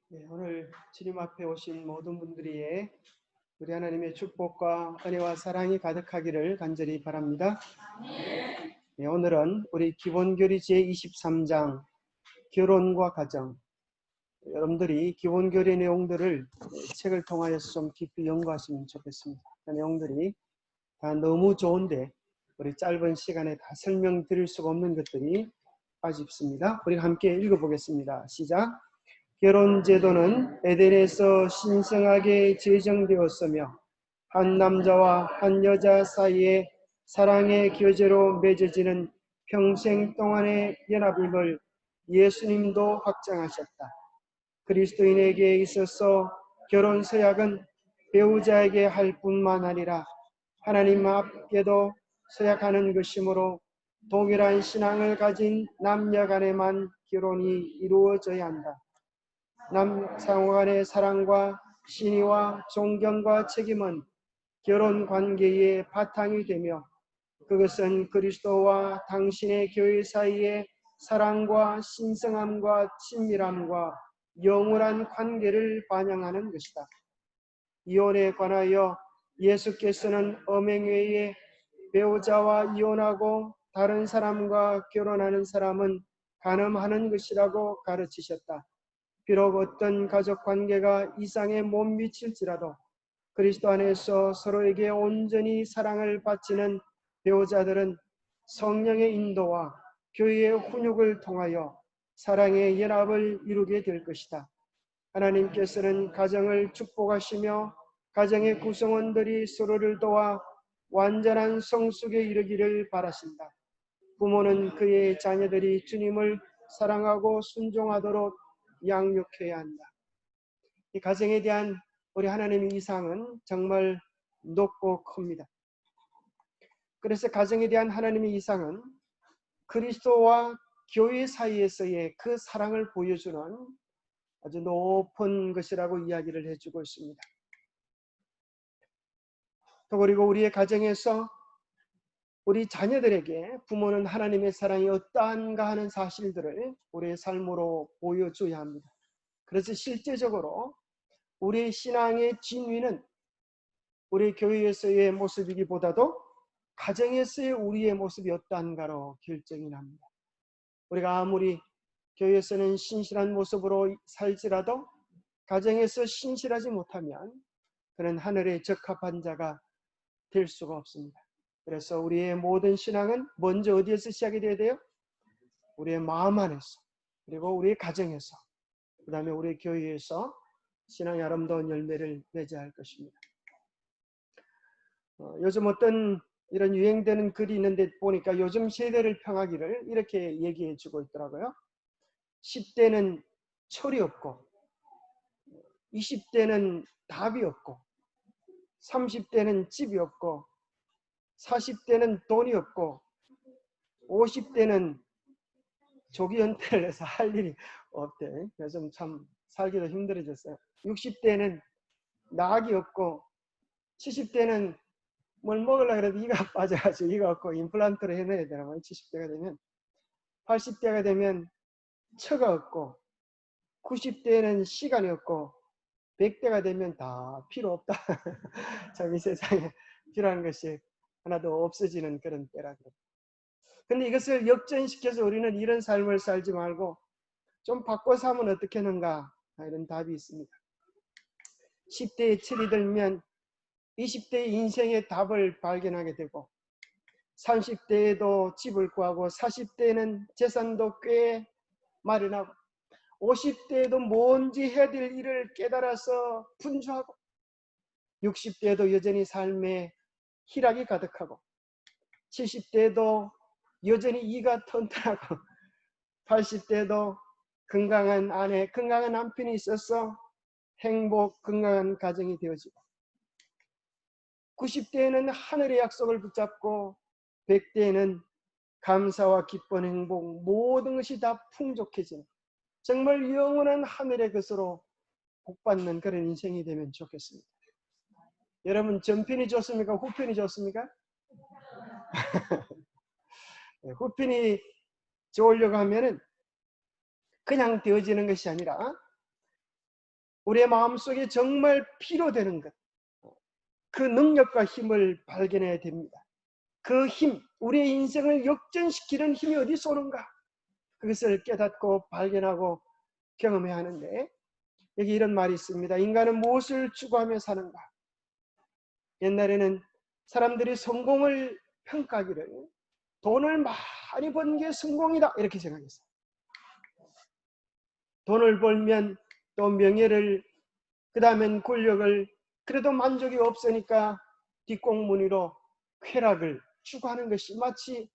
네, 오늘 주님 앞에 오신 모든 분들이 우리 하나님의 축복과 은혜와 사랑이 가득하기를 간절히 바랍니다. 네, 오늘은 우리 기본교리 제23장 결혼과 가정, 여러분들이 기본교리 내용들을 책을 통하여서 좀 깊이 연구하시면 좋겠습니다. 그 내용들이 다 너무 좋은데 우리 짧은 시간에 다 설명드릴 수가 없는 것들이 아쉽습니다. 우리 함께 읽어보겠습니다. 시작. 결혼 제도는 에덴에서 신성하게 제정되었으며 한 남자와 한 여자 사이에 사랑의 교제로 맺어지는 평생 동안의 연합임을 예수님도 확장하셨다. 그리스도인에게 있어서 결혼 서약은 배우자에게 할 뿐만 아니라 하나님 앞에도 서약하는 것이므로 동일한 신앙을 가진 남녀 간에만 결혼이 이루어져야 한다. 남상호 간의 사랑과 신의와 존경과 책임은 결혼 관계의 바탕이 되며 그것은 그리스도와 당신의 교회 사이의 사랑과 신성함과 친밀함과 영원한 관계를 반영하는 것이다. 이혼에 관하여 예수께서는 엄행 외에 배우자와 이혼하고 다른 사람과 결혼하는 사람은 간음하는 것이라고 가르치셨다. 비록 어떤 가족 관계가 이상에 못 미칠지라도 그리스도 안에서 서로에게 온전히 사랑을 바치는 배우자들은 성령의 인도와 교회의 훈육을 통하여 사랑의 연합을 이루게 될 것이다. 하나님께서는 가정을 축복하시며 가정의 구성원들이 서로를 도와 완전한 성숙에 이르기를 바라신다. 부모는 그의 자녀들이 주님을 사랑하고 순종하도록 양육해야 한다. 이 가정에 대한 우리 하나님의 이상은 정말 높고 큽니다. 그래서 가정에 대한 하나님의 이상은 그리스도와 교회 사이에서의 그 사랑을 보여주는 아주 높은 것이라고 이야기를 해주고 있습니다. 또 그리고 우리의 가정에서 우리 자녀들에게 부모는 하나님의 사랑이 어떠한가 하는 사실들을 우리의 삶으로 보여줘야 합니다. 그래서 실제적으로 우리의 신앙의 진위는 우리 교회에서의 모습이기보다도 가정에서의 우리의 모습이 어떠한가로 결정이 납니다. 우리가 아무리 교회에서는 신실한 모습으로 살지라도 가정에서 신실하지 못하면 그는 하늘에 적합한 자가 될 수가 없습니다. 그래서 우리의 모든 신앙은 먼저 어디에서 시작이 돼야 돼요? 우리의 마음 안에서, 그리고 우리의 가정에서, 그 다음에 우리 교회에서 신앙의 아름다운 열매를 맺어야 할 것입니다. 요즘 어떤 이런 유행되는 글이 있는데 보니까 요즘 세대를 평하기를 이렇게 얘기해 주고 있더라고요. 10대는 철이 없고 20대는 답이 없고 30대는 집이 없고 40대는 돈이 없고 50대는 조기 은퇴를 해서 할 일이 없대. 요즘 참 살기도 힘들어졌어요. 60대는 낙이 없고 70대는 뭘 먹으려고 해도 이가 빠져가지고 이가 없고 임플란트를 해내야 되나 70대가 되면 80대가 되면 처가 없고 90대는 시간이 없고 100대가 되면 다 필요 없다. 참 이 세상에 필요한 것이 하나도 없어지는 그런 때라 그래요. 근데 이것을 역전시켜서 우리는 이런 삶을 살지 말고 좀 바꿔서 하면 어떻게 하는가 이런 답이 있습니다. 10대에 철이 들면 20대의 인생의 답을 발견하게 되고 30대에도 집을 구하고 40대에는 재산도 꽤 마련하고 50대에도 뭔지 해야 될 일을 깨달아서 분주하고 60대에도 여전히 삶에 희락이 가득하고 70대에도 여전히 이가 튼튼하고 80대에도 건강한 아내, 건강한 남편이 있어서 행복, 건강한 가정이 되어지고 90대에는 하늘의 약속을 붙잡고 100대에는 감사와 기쁜 행복, 모든 것이 다 풍족해지는 정말 영원한 하늘의 것으로 복받는 그런 인생이 되면 좋겠습니다. 여러분 전편이 좋습니까? 후편이 좋습니까? 후편이 좋으려고 하면은 그냥 되어지는 것이 아니라 우리의 마음속에 정말 필요되는 것, 그 능력과 힘을 발견해야 됩니다. 그 힘, 우리의 인생을 역전시키는 힘이 어디서 오는가? 그것을 깨닫고 발견하고 경험해야 하는데, 여기 이런 말이 있습니다. 인간은 무엇을 추구하며 사는가? 옛날에는 사람들이 성공을 평가하기를 돈을 많이 버는 게 성공이다 이렇게 생각했어요. 돈을 벌면 또 명예를, 그 다음엔 권력을, 그래도 만족이 없으니까 뒷공무니로 쾌락을 추구하는 것이 마치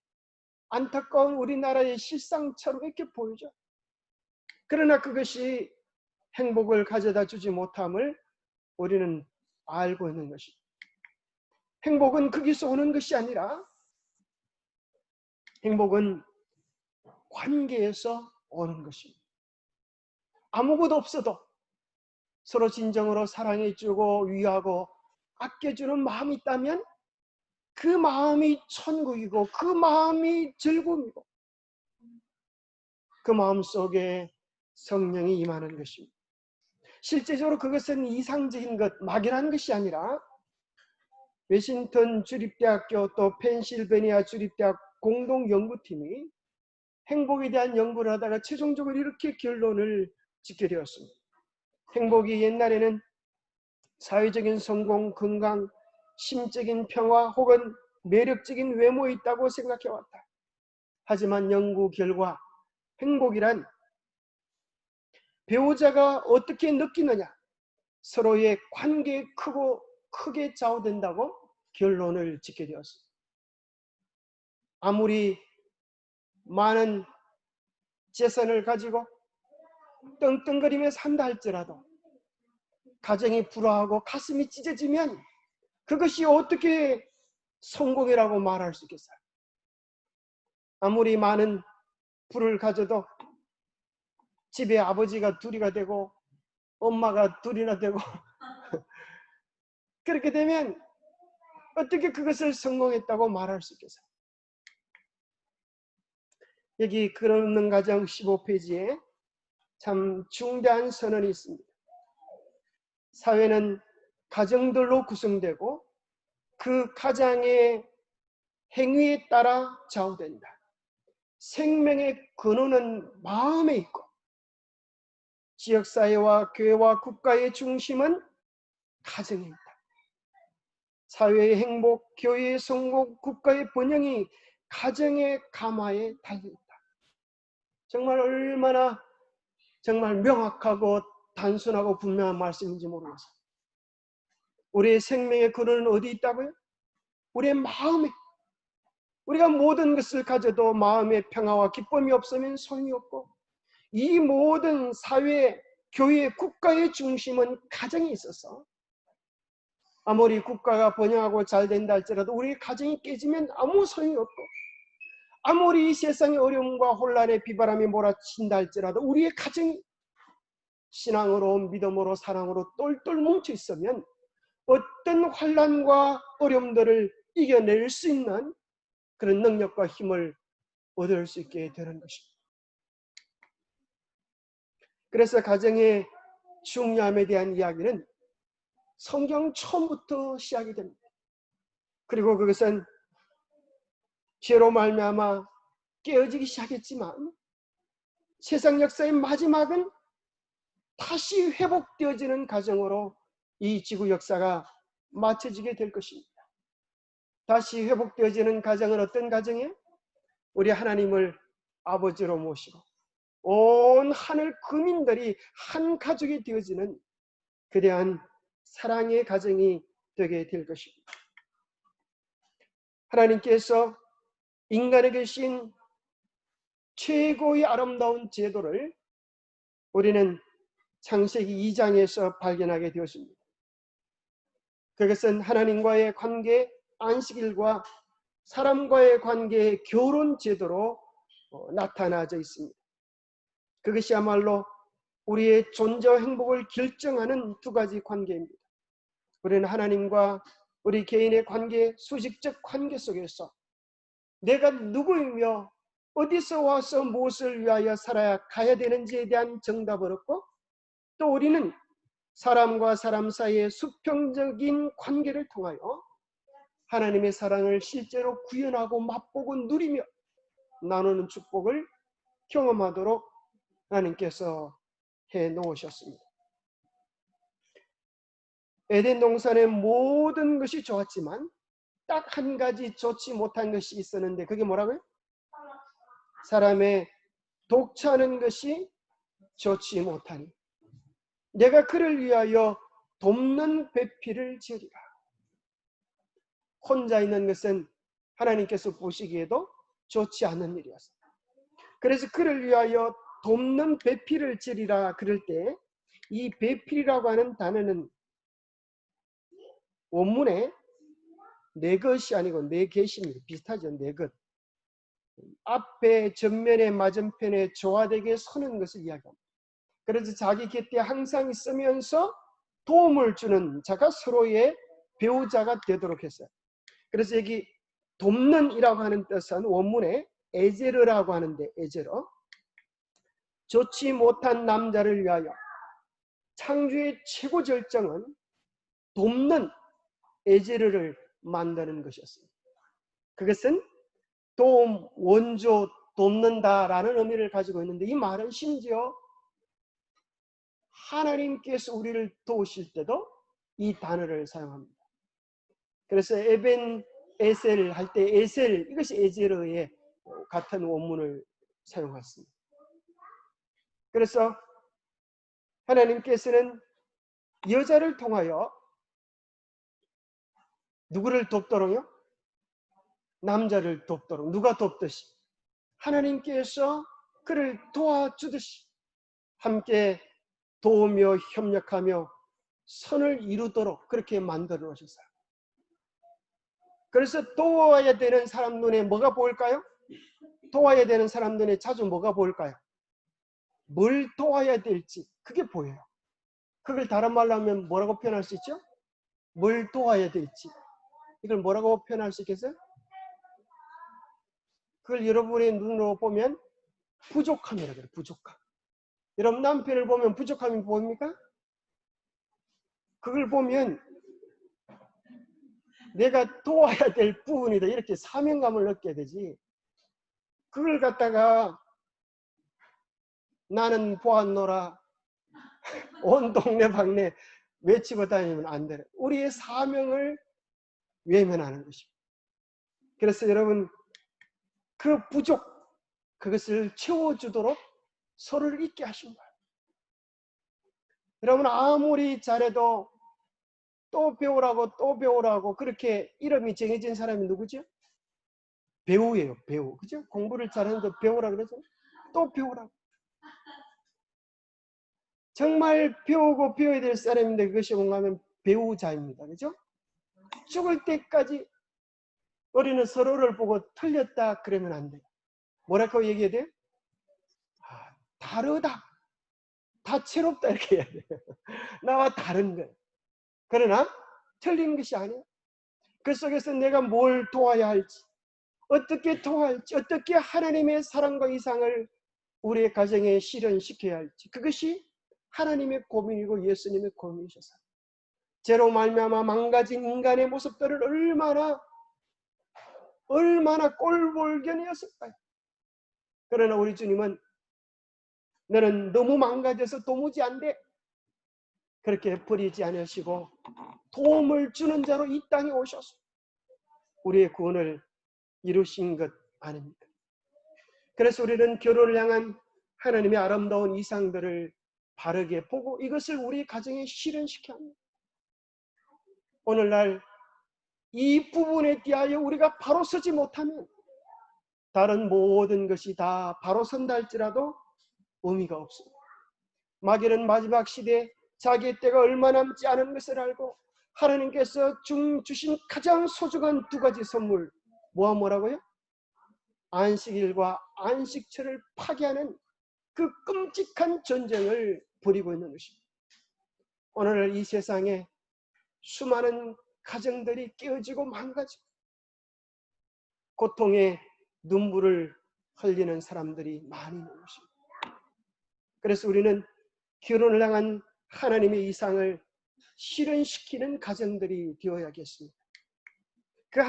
안타까운 우리나라의 실상처럼 이렇게 보이죠. 그러나 그것이 행복을 가져다 주지 못함을 우리는 알고 있는 것입니다. 행복은 거기서 오는 것이 아니라 행복은 관계에서 오는 것입니다. 아무것도 없어도 서로 진정으로 사랑해주고 위하고 아껴주는 마음이 있다면 그 마음이 천국이고 그 마음이 즐거움이고 그 마음 속에 성령이 임하는 것입니다. 실제적으로 그것은 이상적인 것, 막연한 것이 아니라 워싱턴 주립대학교 또 펜실베니아 주립대학 공동연구팀이 행복에 대한 연구를 하다가 최종적으로 이렇게 결론을 짓게 되었습니다. 행복이 옛날에는 사회적인 성공, 건강, 심적인 평화 혹은 매력적인 외모에 있다고 생각해왔다. 하지만 연구 결과 행복이란 배우자가 어떻게 느끼느냐, 서로의 관계에 크게 좌우된다고 결론을 짓게 되었습니다. 아무리 많은 재산을 가지고 떵떵거리며 산다 할지라도 가정이 불화하고 가슴이 찢어지면 그것이 어떻게 성공이라고 말할 수 있겠어요? 아무리 많은 부를 가져도 집에 아버지가 둘이가 되고 엄마가 둘이나 되고 그렇게 되면 어떻게 그것을 성공했다고 말할 수 있겠어요? 여기 글 없는 가정 15페이지에 참 중대한 선언이 있습니다. 사회는 가정들로 구성되고 그 가장의 행위에 따라 좌우된다. 생명의 근원은 마음에 있고 지역사회와 교회와 국가의 중심은 가정에 있다. 사회의 행복, 교회의 성공, 국가의 번영이 가정의 가마에 달려있다. 정말 얼마나 정말 명확하고 단순하고 분명한 말씀인지 모르겠어요. 우리의 생명의 근원은 어디 있다고요? 우리의 마음에. 우리가 모든 것을 가져도 마음의 평화와 기쁨이 없으면 소용이 없고 이 모든 사회, 교회, 국가의 중심은 가정에 있어서 아무리 국가가 번영하고 잘 된다 할지라도 우리 가정이 깨지면 아무 소용이 없고 아무리 이 세상의 어려움과 혼란의 비바람이 몰아친다 할지라도 우리의 가정이 신앙으로, 믿음으로, 사랑으로 똘똘 뭉쳐 있으면 어떤 환란과 어려움들을 이겨낼 수 있는 그런 능력과 힘을 얻을 수 있게 되는 것입니다. 그래서 가정의 중요함에 대한 이야기는 성경 처음부터 시작이 됩니다. 그리고 그것은 죄로 말미암아 깨어지기 시작했지만 세상 역사의 마지막은 다시 회복되어지는 가정으로 이 지구 역사가 마쳐지게 될 것입니다. 다시 회복되어지는 가정은 어떤 가정이에요? 우리 하나님을 아버지로 모시고 온 하늘 국민들이 한 가족이 되어지는 그대한 사랑의 가정이 되게 될 것입니다. 하나님께서 인간에게 주신 최고의 아름다운 제도를 우리는 창세기 2장에서 발견하게 되었습니다. 그것은 하나님과의 관계, 안식일과 사람과의 관계의 결혼 제도로 나타나져 있습니다. 그것이야말로 우리의 존재와 행복을 결정하는 두 가지 관계입니다. 우리는 하나님과 우리 개인의 관계, 수직적 관계 속에서 내가 누구이며 어디서 와서 무엇을 위하여 살아야 가야 되는지에 대한 정답을 얻고 또 우리는 사람과 사람 사이의 수평적인 관계를 통하여 하나님의 사랑을 실제로 구현하고 맛보고 누리며 나누는 축복을 경험하도록 하나님께서 해 놓으셨습니다. 에덴 동산의 모든 것이 좋았지만 딱 한 가지 좋지 못한 것이 있었는데 그게 뭐라고요? 사람의 독차는 것이 좋지 못하니 내가 그를 위하여 돕는 배필을 지으리라. 혼자 있는 것은 하나님께서 보시기에도 좋지 않은 일이었습니다. 그래서 그를 위하여 돕는 배필을 지으리라 그럴 때 이 배필이라고 하는 단어는 원문에 네 것이 아니고 네 개십니다. 비슷하죠. 네 것. 앞에 전면에 맞은편에 조화되게 서는 것을 이야기합니다. 그래서 자기 곁에 항상 있으면서 도움을 주는 자가 서로의 배우자가 되도록 했어요. 그래서 여기 돕는이라고 하는 뜻은 원문에 에제르라고 하는데 에제르 좋지 못한 남자를 위하여 창조의 최고 절정은 돕는 에제르를 만드는 것이었습니다. 그것은 도움, 원조, 돕는다라는 의미를 가지고 있는데 이 말은 심지어 하나님께서 우리를 도우실 때도 이 단어를 사용합니다. 그래서 에벤 에셀 할 때 에셀 이것이 에제르의 같은 원문을 사용했습니다. 그래서 하나님께서는 여자를 통하여 누구를 돕도록요? 남자를 돕도록. 누가 돕듯이? 하나님께서 그를 도와주듯이 함께 도우며 협력하며 선을 이루도록 그렇게 만들어 놓으셨어요. 그래서 도와야 되는 사람 눈에 뭐가 보일까요? 도와야 되는 사람 눈에 자주 뭐가 보일까요? 뭘 도와야 될지 그게 보여요. 그걸 다른 말로 하면 뭐라고 표현할 수 있죠? 뭘 도와야 될지. 이걸 뭐라고 표현할 수 있겠어요? 그걸 여러분의 눈으로 보면 부족함이라고 그래요. 부족함. 여러분 남편을 보면 부족함이 보입니까? 그걸 보면 내가 도와야 될 부분이다 이렇게 사명감을 느껴야 되지. 그걸 갖다가 나는 보았노라 온 동네 방네 외치고 다니면 안 돼요. 우리의 사명을 외면하는 것입니다. 그래서 여러분 그 부족 그것을 채워주도록 서로를 있게 하신 거예요. 여러분 아무리 잘해도 또 배우라고 그렇게 이름이 정해진 사람이 누구죠? 배우예요. 배우. 그죠? 공부를 잘하는데 배우라 그러죠? 또 배우라고. 정말 배우고 배워야 될 사람인데 그것이 뭔가 하면 배우자입니다. 그죠? 죽을 때까지 우리는 서로를 보고 틀렸다 그러면 안 돼요. 뭐라고 얘기해야 돼요? 다르다. 다채롭다 이렇게 해야 돼요. 나와 다른 거예요. 그러나 틀린 것이 아니에요. 그 속에서 내가 뭘 도와야 할지 어떻게 도와할지 어떻게 하나님의 사랑과 이상을 우리의 가정에 실현시켜야 할지 그것이 하나님의 고민이고 예수님의 고민이셨어요. 죄로 말미암아 망가진 인간의 모습들을 얼마나 꼴볼견이었을까요? 그러나 우리 주님은 너는 너무 망가져서 도무지 안 돼. 그렇게 버리지 않으시고 도움을 주는 자로 이 땅에 오셔서 우리의 구원을 이루신 것 아닙니까? 그래서 우리는 결혼을 향한 하나님의 아름다운 이상들을 바르게 보고 이것을 우리 가정에 실현시켜야 합니다. 오늘날 이 부분에 대하여 우리가 바로 서지 못하면 다른 모든 것이 다 바로 선다 할지라도 의미가 없습니다. 마귀는 마지막 시대에 자기의 때가 얼마 남지 않은 것을 알고 하나님께서 주신 가장 소중한 두 가지 선물 뭐라고요? 안식일과 안식처를 파괴하는 그 끔찍한 전쟁을 벌이고 있는 것입니다. 오늘 이 세상에 수많은 가정들이 깨어지고 망가지고 고통에 눈물을 흘리는 사람들이 많이 있는 것입니다. 그래서 우리는 결혼을 향한 하나님의 이상을 실현시키는 가정들이 되어야겠습니다. 그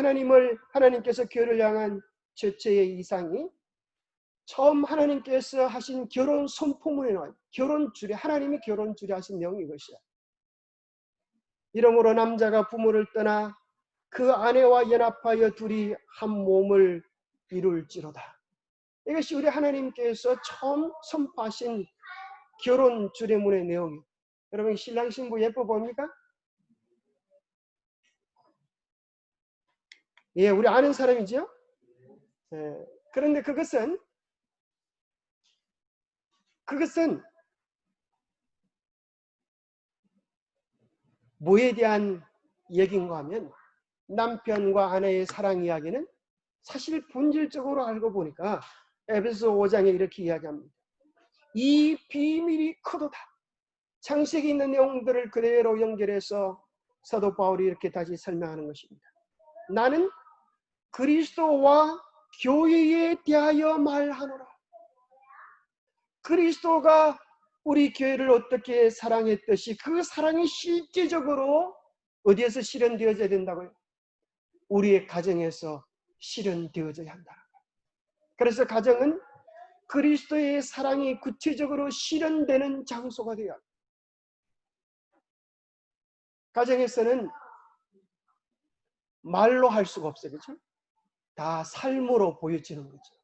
하나님께서 교회를 향한 최초의 이상이 처음 하나님께서 하신 결혼 선포문에 나와요. 결혼주례, 하나님이 결혼주례 하신 내용이 이것이야. 이러므로 남자가 부모를 떠나 그 아내와 연합하여 둘이 한 몸을 이룰지로다. 이것이 우리 하나님께서 처음 선포하신 결혼주례문의 내용이에요. 여러분 신랑 신부 예뻐 보입니까? 예, 우리 아는 사람이죠. 예, 그런데 그것은 뭐에 대한 얘기인가 하면 남편과 아내의 사랑 이야기는 사실 본질적으로 알고 보니까 에베소 5장에 이렇게 이야기합니다. 이 비밀이 크도다. 창세기에 있는 내용들을 그대로 연결해서 사도 바울이 이렇게 다시 설명하는 것입니다. 나는 그리스도와 교회에 대하여 말하노라. 그리스도가 우리 교회를 어떻게 사랑했듯이 그 사랑이 실제적으로 어디에서 실현되어져야 된다고요? 우리의 가정에서 실현되어져야 한다. 그래서 가정은 그리스도의 사랑이 구체적으로 실현되는 장소가 되어야 합니다. 가정에서는 말로 할 수가 없어요. 그렇죠? 다 삶으로 보여지는 거죠.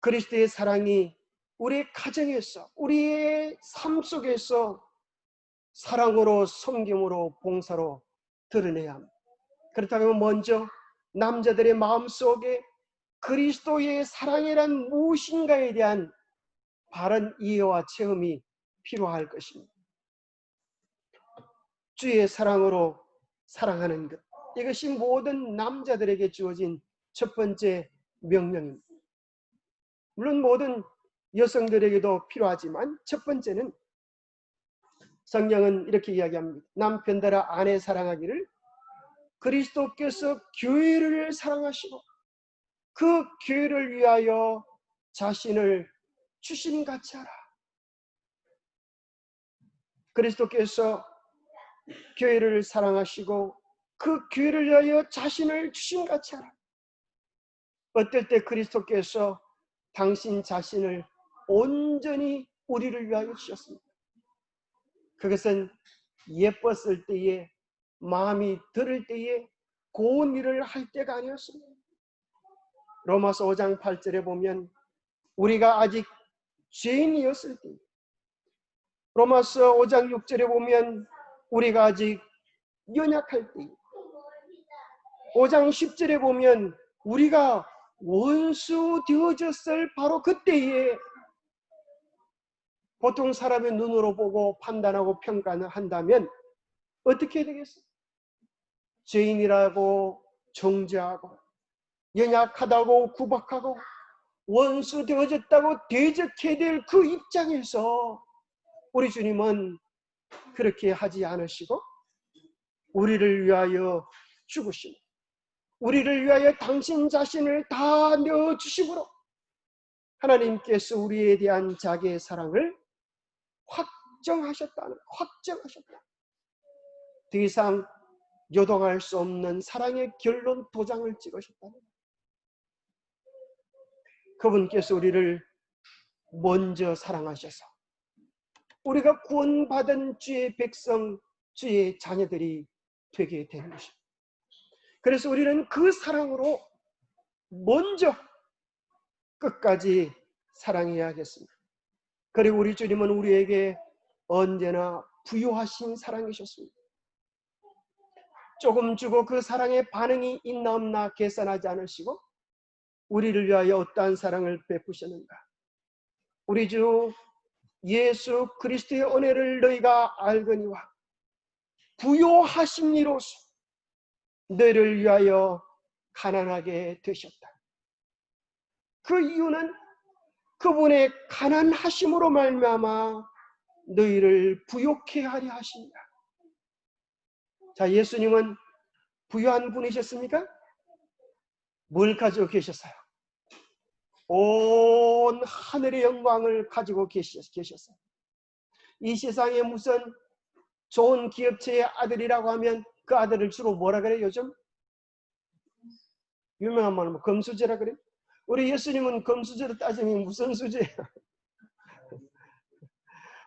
그리스도의 사랑이 우리의 가정에서, 우리의 삶 속에서 사랑으로, 섬김으로, 봉사로 드러내야 합니다. 그렇다면 먼저 남자들의 마음속에 그리스도의 사랑이란 무엇인가에 대한 바른 이해와 체험이 필요할 것입니다. 주의 사랑으로 사랑하는 것. 이것이 모든 남자들에게 주어진 첫 번째 명령입니다. 물론 모든 여성들에게도 필요하지만 첫 번째는 성경은 이렇게 이야기합니다. 남편들아 아내 사랑하기를 그리스도께서 교회를 사랑하시고 그 교회를 위하여 자신을 주심같이 하라. 그리스도께서 교회를 사랑하시고 그 교회를 위하여 자신을 주심같이 하라. 어떨 때 그리스도께서 당신 자신을 온전히 우리를 위하여 주셨습니다. 그것은 예뻤을 때에, 마음이 들을 때에 고운 일을 할 때가 아니었습니다. 로마서 5장 8절에 보면 우리가 아직 죄인이었을 때, 로마서 5장 6절에 보면 우리가 아직 연약할 때, 5장 10절에 보면 우리가 원수 되어졌을 바로 그때에 보통 사람의 눈으로 보고 판단하고 평가를 한다면 어떻게 되겠어요? 죄인이라고 정죄하고 연약하다고 구박하고 원수 되어졌다고 대적해야 될 그 입장에서 우리 주님은 그렇게 하지 않으시고 우리를 위하여 죽으시고 우리를 위하여 당신 자신을 다 내어주심으로 하나님께서 우리에 대한 자기의 사랑을 확정하셨다. 더 이상 요동할 수 없는 사랑의 결론 도장을 찍으셨다. 그분께서 우리를 먼저 사랑하셔서 우리가 구원받은 주의 백성, 주의 자녀들이 되게 되는 것입니다. 그래서 우리는 그 사랑으로 먼저 끝까지 사랑해야겠습니다. 그리고 우리 주님은 우리에게 언제나 부유하신 사랑이셨습니다. 조금 주고 그 사랑의 반응이 있나 없나 계산하지 않으시고 우리를 위하여 어떠한 사랑을 베푸셨는가. 우리 주 예수 그리스도의 은혜를 너희가 알거니와 부요하심이로써 너희를 위하여 가난하게 되셨다. 그 이유는 그분의 가난하심으로 말미암아 너희를 부요케 하려 하십니다. 자, 예수님은 부유한 분이셨습니까? 뭘 가지고 계셨어요? 온 하늘의 영광을 가지고 계셨어요. 이 세상에 무슨 좋은 기업체의 아들이라고 하면 그 아들을 주로 뭐라 그래요? 요즘 유명한 말로 뭐 금수저라 그래요. 우리 예수님은 금수저로 따지면 무슨 수저예요?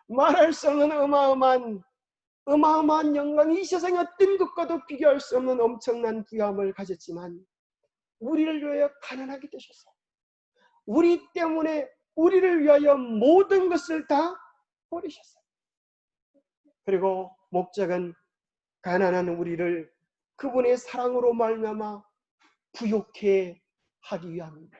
말할 수 없는 어마어마한 영광, 이 세상의 어떤 것과도 비교할 수 없는 엄청난 부유함을 가졌지만 우리를 위하여 가난하게 되셨어요. 우리 때문에 우리를 위하여 모든 것을 다 버리셨어요. 그리고 목적은 가난한 우리를 그분의 사랑으로 말미암아 부욕해 하기 위함입니다.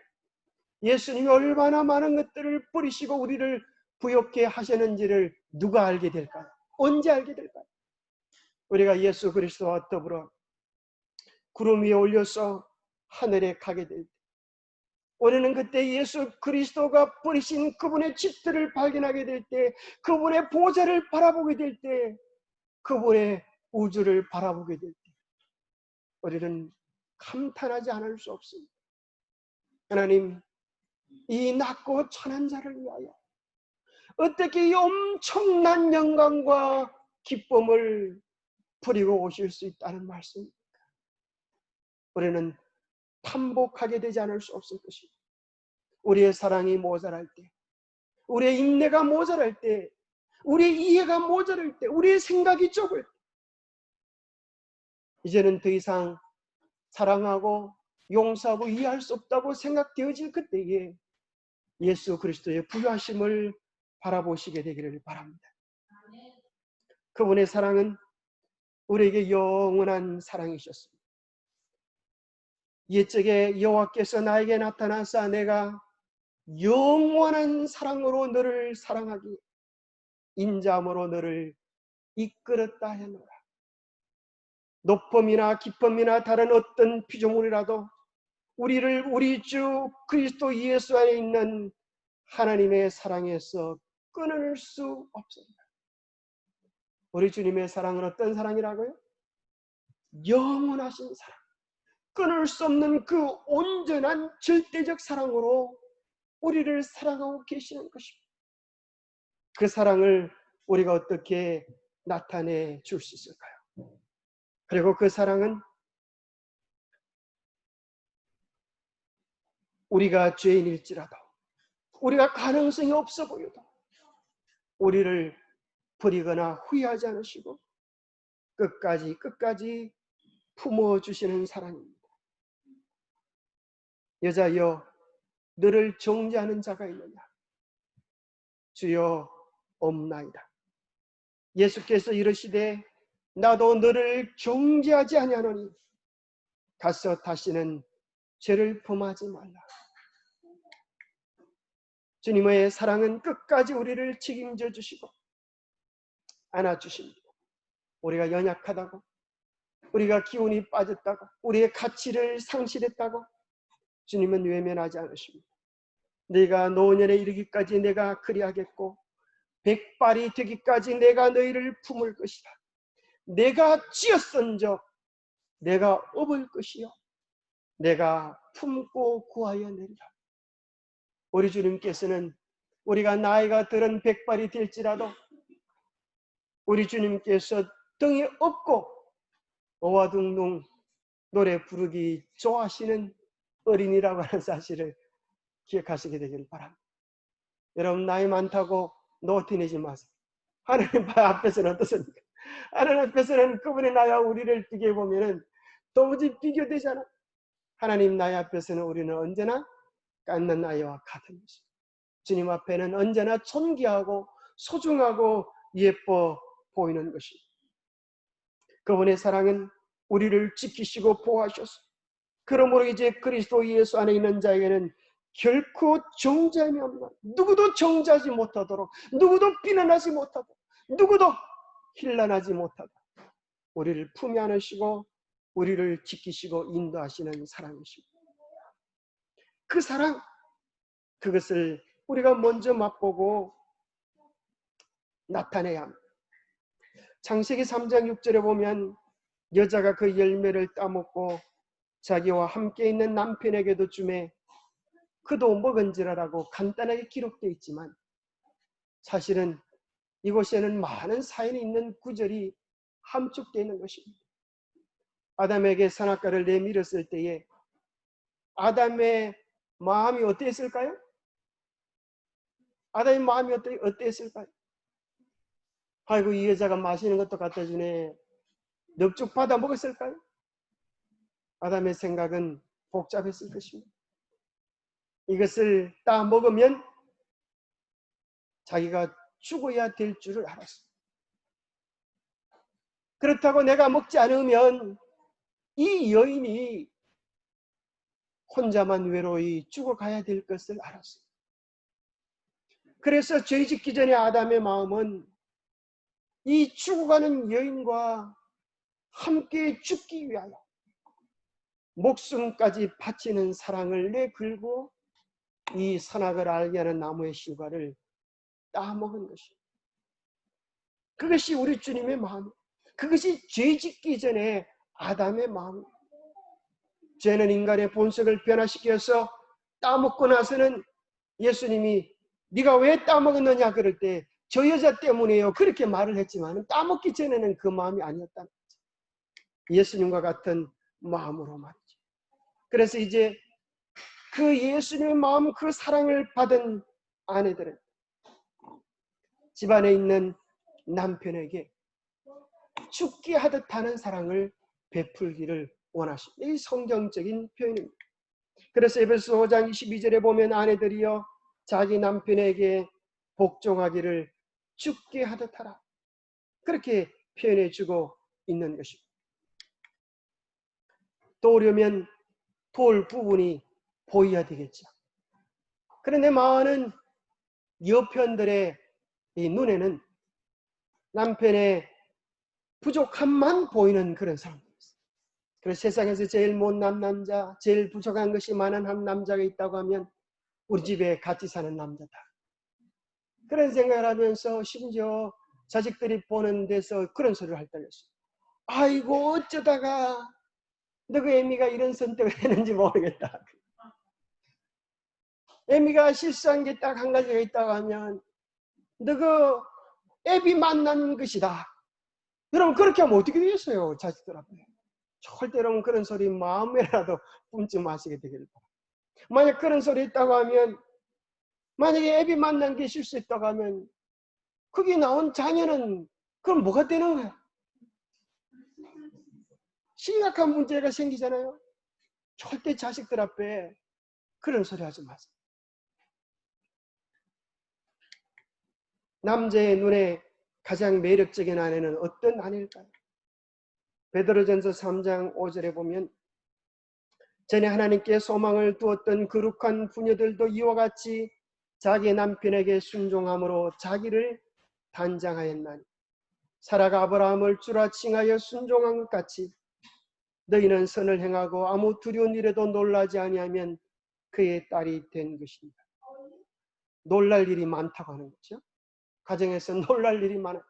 예수님이 얼마나 많은 것들을 버리시고 우리를 부욕해 하셨는지를 누가 알게 될까요? 언제 알게 될까요? 우리가 예수 그리스도와 더불어 구름 위에 올려서 하늘에 가게 될 때, 우리는 그때 예수 그리스도가 버리신 그분의 집들을 발견하게 될 때, 그분의 보좌를 바라보게 될 때, 그분의 우주를 바라보게 될 때, 우리는 감탄하지 않을 수 없습니다. 하나님, 이 낮고 천한 자를 위하여 어떻게 이 엄청난 영광과 기쁨을 버리고 오실 수 있다는 말씀입니까? 우리는 탐복하게 되지 않을 수 없을 것입니다. 우리의 사랑이 모자랄 때, 우리의 인내가 모자랄 때, 우리의 이해가 모자랄 때, 우리의 생각이 좁을 때, 이제는 더 이상 사랑하고 용서하고 이해할 수 없다고 생각되어질 그때에 예수 그리스도의 부유하심을 바라보시게 되기를 바랍니다. 그분의 사랑은 우리에게 영원한 사랑이셨습니다. 옛적에 여호와께서 나에게 나타나사 내가 영원한 사랑으로 너를 사랑하기 인자함으로 너를 이끌었다 하노라. 높음이나 깊음이나 다른 어떤 피조물이라도 우리를 우리 주 그리스도 예수 안에 있는 하나님의 사랑에서 끊을 수 없습니다. 우리 주님의 사랑은 어떤 사랑이라고요? 영원하신 사랑, 끊을 수 없는 그 온전한 절대적 사랑으로 우리를 사랑하고 계시는 것입니다. 그 사랑을 우리가 어떻게 나타내 줄 수 있을까요? 그리고 그 사랑은 우리가 죄인일지라도, 우리가 가능성이 없어 보여도 우리를 버리거나 후회하지 않으시고 끝까지 품어주시는 사랑입니다. 여자여, 너를 정죄하는 자가 있느냐? 주여, 없나이다. 예수께서 이르시되 나도 너를 정죄하지 아니하노니 가서 다시는 죄를 범하지 말라. 주님의 사랑은 끝까지 우리를 책임져 주시고 안아주십니다. 우리가 연약하다고, 우리가 기운이 빠졌다고, 우리의 가치를 상실했다고 주님은 외면하지 않으십니다. 네가 노년에 이르기까지 내가 그리하겠고 백발이 되기까지 내가 너희를 품을 것이다. 내가 지었은즉 내가 업을 것이요 내가 품고 구하여 내리라. 우리 주님께서는 우리가 나이가 들은 백발이 될지라도 우리 주님께서 등이 없고 어와둥둥 노래 부르기 좋아하시는 어린이라고 하는 사실을 기억하시게 되길 바랍니다. 여러분, 나이 많다고 노티내지 마세요. 하나님 앞에서는 어떻습니까? 하나님 앞에서는 그분의 나이와 우리를 비교해보면 도무지 비교되지 않아. 하나님 나이 앞에서는 우리는 언제나 깎는 나이와 같은 것입니다. 주님 앞에는 언제나 존귀하고 소중하고 예뻐 보이는 것입니다. 그분의 사랑은 우리를 지키시고 보호하셔서 그러므로 이제 그리스도 예수 안에 있는 자에게는 결코 정죄함이 없나, 누구도 정죄하지 못하도록, 누구도 비난하지 못하도록, 누구도 힐난하지 못하도록 우리를 품에 안으시고 우리를 지키시고 인도하시는 사랑이십니다. 그 사랑, 그것을 우리가 먼저 맛보고 나타내야 합니다. 창세기 3장 6절에 보면 여자가 그 열매를 따먹고 자기와 함께 있는 남편에게도 주매 그도 먹은지라라고 간단하게 기록되어 있지만 사실은 이곳에는 많은 사연이 있는 구절이 함축되어 있는 것입니다. 아담에게 선악과를 내밀었을 때에 아담의 마음이 어땠을까요? 아담의 마음이 어땠을까요? 아이고 이 여자가 맛있는 것도 갖다 주네. 넙죽 받아 먹었을까요? 아담의 생각은 복잡했을 것입니다. 이것을 따 먹으면 자기가 죽어야 될 줄을 알았습니다. 그렇다고 내가 먹지 않으면 이 여인이 혼자만 외로이 죽어가야 될 것을 알았습니다. 그래서 죄 짓기 전에 아담의 마음은 이 죽어가는 여인과 함께 죽기 위하여 목숨까지 바치는 사랑을 내걸고 이 선악을 알게 하는 나무의 실과를 따먹은 것입니다. 그것이 우리 주님의 마음, 그것이 죄 짓기 전에 아담의 마음. 죄는 인간의 본성을 변화시켜서 따먹고 나서는 예수님이 네가 왜 따먹었느냐 그럴 때 저 여자 때문에요 그렇게 말을 했지만 따먹기 전에는 그 마음이 아니었다는 거죠. 예수님과 같은 마음으로 말이죠. 그래서 이제 그 예수님의 마음, 그 사랑을 받은 아내들은 집안에 있는 남편에게 죽게 하듯 하는 사랑을 베풀기를 원하십니다. 이 성경적인 표현입니다. 그래서 에베소 5장 22절에 보면 아내들이여 자기 남편에게 복종하기를 죽게 하듯 하라. 그렇게 표현해 주고 있는 것입니다. 도우려면 도울 부분이 보여야 되겠죠. 그런데 많은 여편들의 이 눈에는 남편의 부족함만 보이는 그런 사람들이 있어요. 그래서 세상에서 제일 못난 남자, 제일 부족한 것이 많은 한 남자가 있다고 하면 우리 집에 같이 사는 남자다. 그런 생각을 하면서 심지어 자식들이 보는 데서 그런 소리를 할 때가 있어요. 아이고 어쩌다가 너그 애미가 이런 선택을 했는지 모르겠다. 애미가 실수한 게 딱 한 가지가 있다고 하면 너그 애비 만난 것이다. 여러분 그렇게 하면 어떻게 되겠어요? 자식들 앞에. 절대 여러분 그런 소리 마음에라도 품지 마시게 되기를 바랍니다. 만약 그런 소리 있다고 하면 만약에 애비 만난 게 실수했다고 하면 거기 나온 자녀는 그럼 뭐가 되는 거야? 심각한 문제가 생기잖아요. 절대 자식들 앞에 그런 소리 하지 마세요. 남자의 눈에 가장 매력적인 아내는 어떤 아내일까요? 베드로전서 3장 5절에 보면 전에 하나님께 소망을 두었던 거룩한 부녀들도 이와 같이 자기 남편에게 순종함으로 자기를 단장하였나니 사라가 아브라함을 주라 칭하여 순종한 것 같이 너희는 선을 행하고 아무 두려운 일에도 놀라지 아니하면 그의 딸이 된 것입니다. 놀랄 일이 많다고 하는 거죠. 가정에서 놀랄 일이 많아요.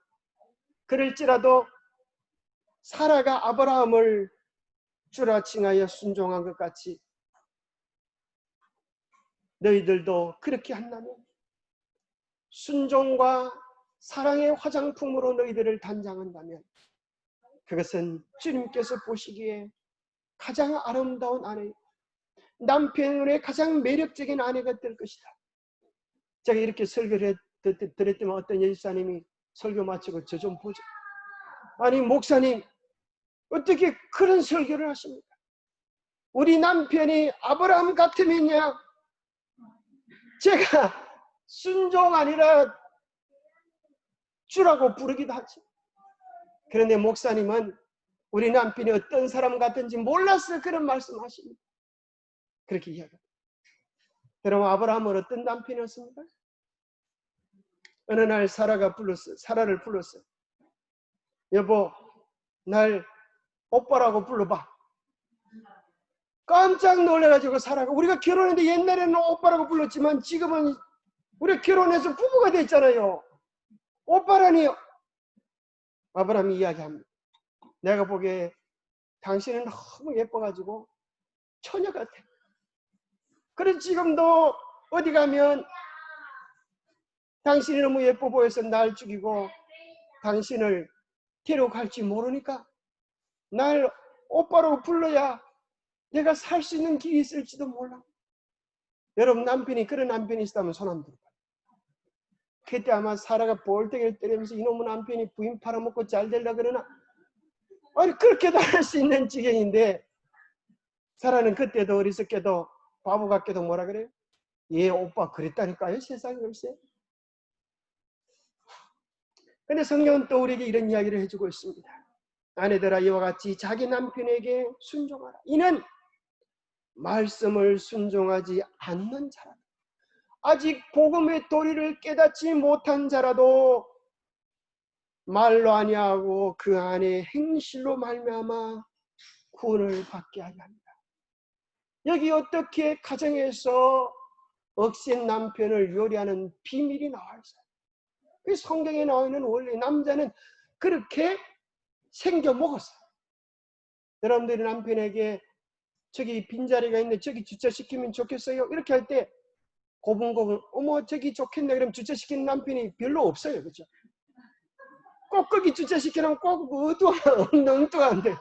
그럴지라도 사라가 아브라함을 주라 칭하여 순종한 것 같이 너희들도 그렇게 한다면 순종과 사랑의 화장품으로 너희들을 단장한다면 그것은 주님께서 보시기에 가장 아름다운 아내, 남편의 가장 매력적인 아내가 될 것이다. 제가 이렇게 설교를 드렸더니 어떤 예수사님이 설교 마치고 저 좀 보자. 아니 목사님 어떻게 그런 설교를 하십니까? 우리 남편이 아브라함 같으면야 제가 순종 아니라 주라고 부르기도 하지. 그런데 목사님은 우리 남편이 어떤 사람 같은지 몰라서 그런 말씀하십니다. 그렇게 이야기합니다. 여러분 아브라함은 어떤 남편이었습니까? 어느 날 사라를 불렀어요. 여보 날 오빠라고 불러봐. 깜짝 놀라가지고 사라가 우리가 결혼했는데 옛날에는 오빠라고 불렀지만 지금은 우리가 결혼해서 부부가 됐잖아요. 오빠라니. 아브라함이 이야기합니다. 내가 보기에 당신은 너무 예뻐가지고 처녀 같아. 그래서 지금도 어디 가면 당신이 너무 예뻐 보여서 날 죽이고 당신을 데려갈지 모르니까 날 오빠로 불러야 내가 살 수 있는 길이 있을지도 몰라. 여러분 남편이 그런 남편이 있다면 손 한번 들어봐요. 그때 아마 사라가 볼때기를 때리면서 이놈의 남편이 부인 팔아먹고 잘 되려고 그러나 아니 그렇게도 할 수 있는 지경인데 사라는 그때도 어리석게도 바보 같게도 뭐라 그래요? 예 오빠 그랬다니까요 세상에 글쎄. 근데 성경은 또 우리에게 이런 이야기를 해주고 있습니다. 아내들아 이와 같이 자기 남편에게 순종하라. 이는 말씀을 순종하지 않는 자라. 아직 복음의 도리를 깨닫지 못한 자라도 말로 아니하고 그 안에 행실로 말미암아 구원을 받게 하려 합니다. 여기 어떻게 가정에서 억센 남편을 요리하는 비밀이 나와 있어요. 그 성경에 나와 있는 원래 남자는 그렇게 생겨 먹었어요. 여러분들이 남편에게 저기 빈자리가 있는데 저기 주차시키면 좋겠어요? 이렇게 할 때 고분고분 어머 저기 좋겠네 그럼 주차시키는 남편이 별로 없어요. 그렇죠? 꼭 거기 주차시키면 꼭 엉뚱한데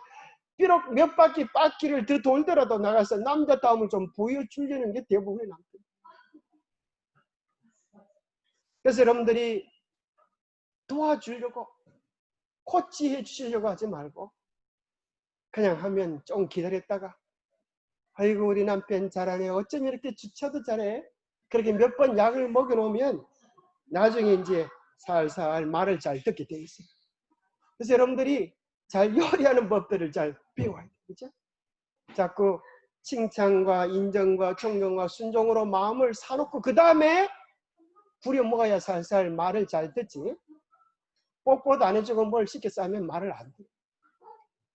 비록 몇 바퀴를 더 돌더라도 나가서 남자다움을 좀 보여주려는 게 대부분의 남편. 그래서 여러분들이 도와주려고 코치해 주시려고 하지 말고 그냥 하면 좀 기다렸다가 아이고 우리 남편 잘하네 어쩜 이렇게 주차도 잘해 그렇게 몇 번 약을 먹여놓으면 나중에 이제 살살 말을 잘 듣게 돼 있어요. 그래서 여러분들이 잘 요리하는 법들을 잘 배워야 돼요. 그렇죠? 자꾸 칭찬과 인정과 존경과 순종으로 마음을 사놓고 그 다음에 부려먹어야 살살 말을 잘 듣지. 뽀뽀도 안 해주고 뭘 시켜서 하면 말을 안 돼.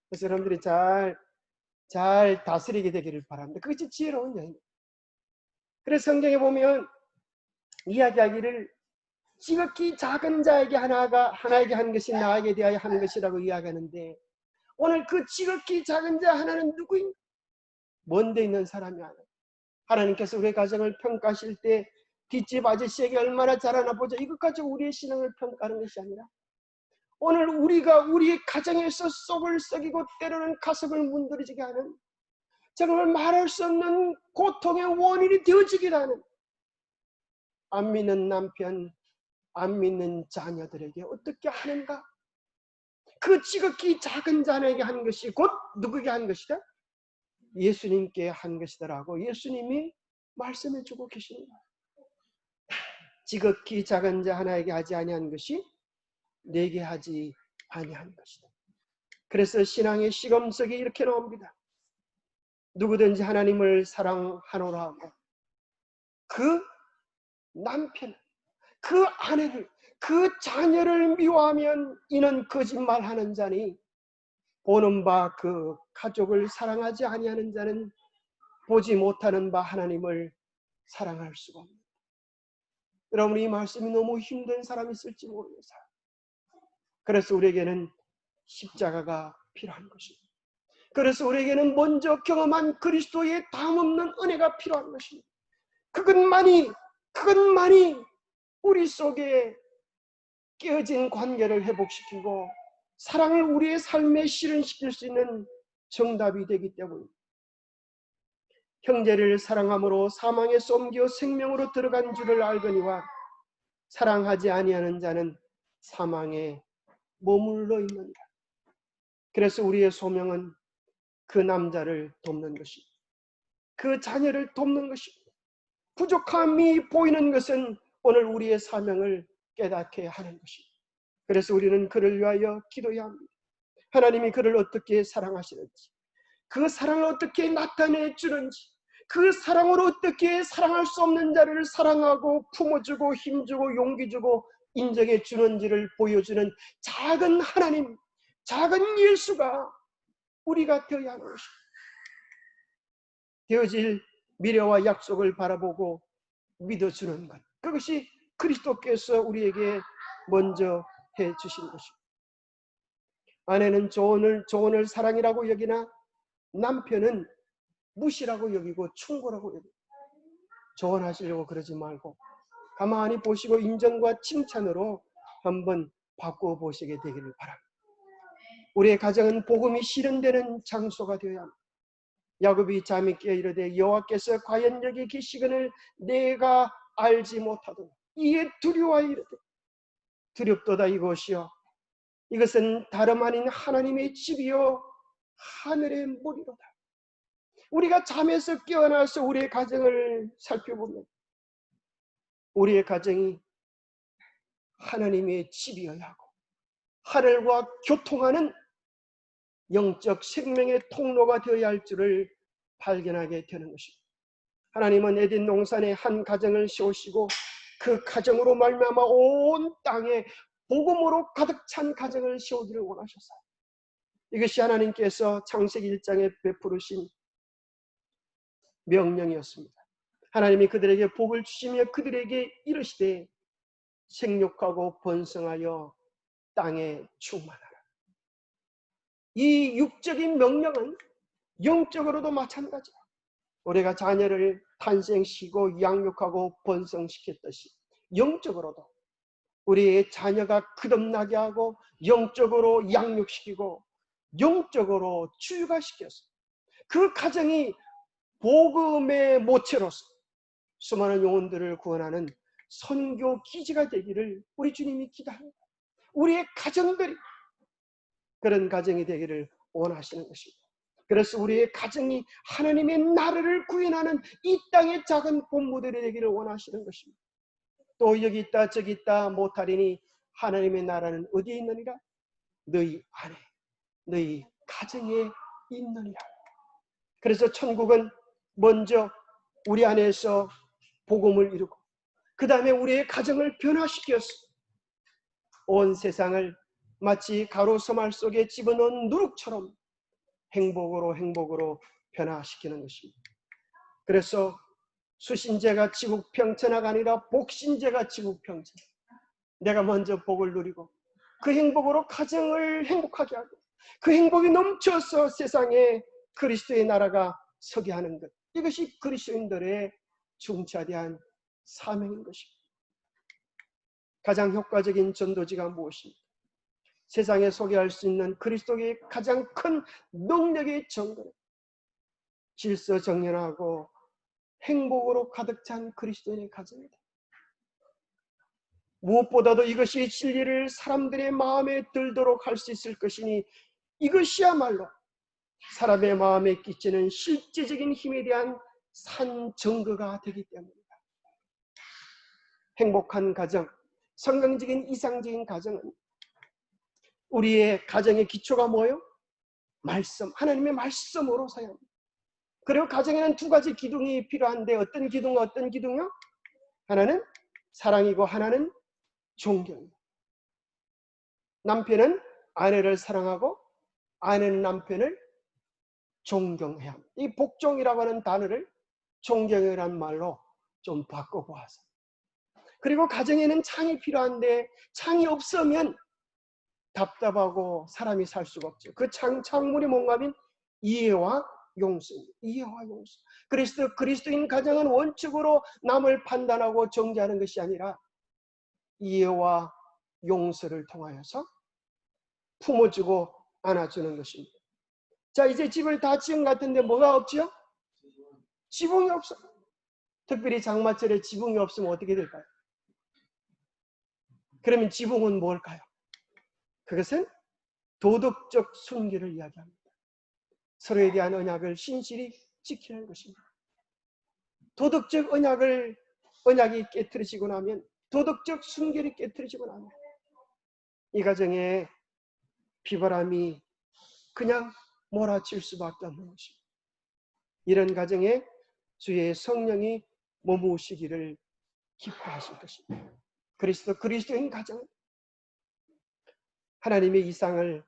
그래서 여러분들이 잘 다스리게 되기를 바랍니다. 그것이 지혜로운 여인. 그래서 성경에 보면 이야기하기를 지극히 작은 자에게 하나에게 하는 것이 나에게 대하여 하는 것이라고 이야기하는데 오늘 그 지극히 작은 자 하나는 누구인가? 먼데 있는 사람이 아니에요. 하나님께서 우리의 가정을 평가하실 때 뒷집 아저씨에게 얼마나 잘하나 보자 이것 가지고 우리의 신앙을 평가하는 것이 아니라 오늘 우리가 우리의 가정에서 속을 썩이고 때로는 가슴을 문드러지게 하는 정말 말할 수 없는 고통의 원인이 되어지기도 하는 안 믿는 남편, 안 믿는 자녀들에게 어떻게 하는가? 그 지극히 작은 자에게 한 것이 곧 누구에게 한 것이다? 예수님께 한 것이다라고 예수님이 말씀해 주고 계십니다. 지극히 작은 자 하나에게 하지 아니한 것이 내게 하지 아니한 것이다. 그래서 신앙의 시검석이 이렇게 나옵니다. 누구든지 하나님을 사랑하노라 하고 그 남편, 그 아내를, 그 자녀를 미워하면 이는 거짓말하는 자니 보는 바 그 가족을 사랑하지 아니하는 자는 보지 못하는 바 하나님을 사랑할 수가 없습니다. 여러분 이 말씀이 너무 힘든 사람이 있을지 모르겠어요. 그래서 우리에게는 십자가가 필요한 것입니다. 그래서 우리에게는 먼저 경험한 그리스도의 다음없는 은혜가 필요한 것입니다. 그것만이 우리 속에 깨어진 관계를 회복시키고 사랑을 우리의 삶에 실현시킬 수 있는 정답이 되기 때문입니다. 형제를 사랑함으로 사망에서 옮겨 생명으로 들어간 줄을 알거니와 사랑하지 아니하는 자는 사망에 머물러 있는다. 그래서 우리의 소명은 그 남자를 돕는 것입니다. 그 자녀를 돕는 것입니다. 부족함이 보이는 것은 오늘 우리의 사명을 깨닫게 하는 것입니다. 그래서 우리는 그를 위하여 기도해야 합니다. 하나님이 그를 어떻게 사랑하시는지, 그 사랑을 어떻게 나타내 주는지, 그 사랑으로 어떻게 사랑할 수 없는 자를 사랑하고 품어주고 힘주고 용기주고 인정해 주는지를 보여주는 작은 하나님, 작은 예수가 우리가 되어야 하는 것입니다. 되어질 미래와 약속을 바라보고 믿어주는 것, 그것이 그리스도께서 우리에게 먼저 해주신 것입니다. 아내는 조언을 사랑이라고 여기나 남편은 무시라고 여기고 충고라고 여깁니다. 조언하시려고 그러지 말고 가만히 보시고 인정과 칭찬으로 한번 바꿔보시게 되기를 바랍니다. 우리의 가정은 복음이 실현되는 장소가 되어야 합니다. 야곱이 잠이 깨어 이르되 여호와께서 과연 여기 계시거늘 내가 알지 못하도다. 이에 두려워 이르되 두렵도다 이곳이여 이것은 다름 아닌 하나님의 집이요 하늘의 물이로다. 우리가 잠에서 깨어나서 우리의 가정을 살펴보면 우리의 가정이 하나님의 집이어야 하고 하늘과 교통하는 영적 생명의 통로가 되어야 할 줄을 발견하게 되는 것입니다. 하나님은 에덴 동산에 한 가정을 세우시고 그 가정으로 말미암아 온 땅에 복음으로 가득 찬 가정을 세우기를 원하셨어요. 이것이 하나님께서 창세기 1장에 베푸르신 명령이었습니다. 하나님이 그들에게 복을 주시며 그들에게 이르시되 생육하고 번성하여 땅에 충만하라. 이 육적인 명령은 영적으로도 마찬가지야. 우리가 자녀를 탄생시키고 양육하고 번성시켰듯이 영적으로도 우리의 자녀가 거듭나게 하고 영적으로 양육시키고 영적으로 출가시켰어. 그 가정이 복음의 모체로서 수많은 영혼들을 구원하는 선교 기지가 되기를 우리 주님이 기도합니다. 우리의 가정들이 그런 가정이 되기를 원하시는 것입니다. 그래서 우리의 가정이 하나님의 나라를 구현하는 이 땅의 작은 본부들이 되기를 원하시는 것입니다. 또 여기 있다 저기 있다 못하리니 하나님의 나라는 어디에 있느니라? 너희 안에 너희 가정에 있느니라. 그래서 천국은 먼저 우리 안에서 복음을 이루고 그 다음에 우리의 가정을 변화시켜서 온 세상을 마치 가루 서말 속에 집어넣은 누룩처럼 행복으로 변화시키는 것입니다. 그래서 수신제가 지국평천하가 아니라 복신제가 지국평천. 내가 먼저 복을 누리고 그 행복으로 가정을 행복하게 하고 그 행복이 넘쳐서 세상에 그리스도의 나라가 서게 하는 것. 이것이 그리스도인들의 중차대한 사명인 것입니다. 가장 효과적인 전도지가 무엇입니까? 세상에 소개할 수 있는 그리스도의 가장 큰 능력의 정거는 질서정연하고 행복으로 가득 찬 그리스도인의 가정이다. 무엇보다도 이것이 진리를 사람들의 마음에 들도록 할 수 있을 것이니 이것이야말로 사람의 마음에 끼치는 실제적인 힘에 대한 산증거가 되기 때문이다. 행복한 가정, 성경적인 이상적인 가정은 우리의 가정의 기초가 뭐예요? 말씀, 하나님의 말씀으로 서야 합니다. 그리고 가정에는 두 가지 기둥이 필요한데 어떤 기둥과 어떤 기둥이요? 하나는 사랑이고 하나는 존경입니다. 남편은 아내를 사랑하고 아내는 남편을 존경해야 합니다. 이 복종이라고 하는 단어를 존경이라는 말로 좀 바꿔보아서. 그리고 가정에는 창이 필요한데 창이 없으면 답답하고 사람이 살 수가 없죠. 그 창문이 뭔가 하면 이해와 용서입니다. 이해와 용서. 그리스도인 가정은 원칙으로 남을 판단하고 정죄하는 것이 아니라 이해와 용서를 통하여서 품어주고 안아주는 것입니다. 자, 이제 집을 다 지은 것 같은데 뭐가 없죠? 지붕이 없어요. 특별히 장마철에 지붕이 없으면 어떻게 될까요? 그러면 지붕은 뭘까요? 그것은 도덕적 순결을 이야기합니다. 서로에 대한 언약을 신실히 지키는 것입니다. 도덕적 언약이 깨트려지고 나면, 도덕적 순결이 깨트려지고 나면 이 가정에 비바람이 그냥 몰아칠 수밖에 없는 것입니다. 이런 가정에 주의 성령이 머무시기를 기뻐하실 것입니다. 그리스도인 가정은 하나님의 이상을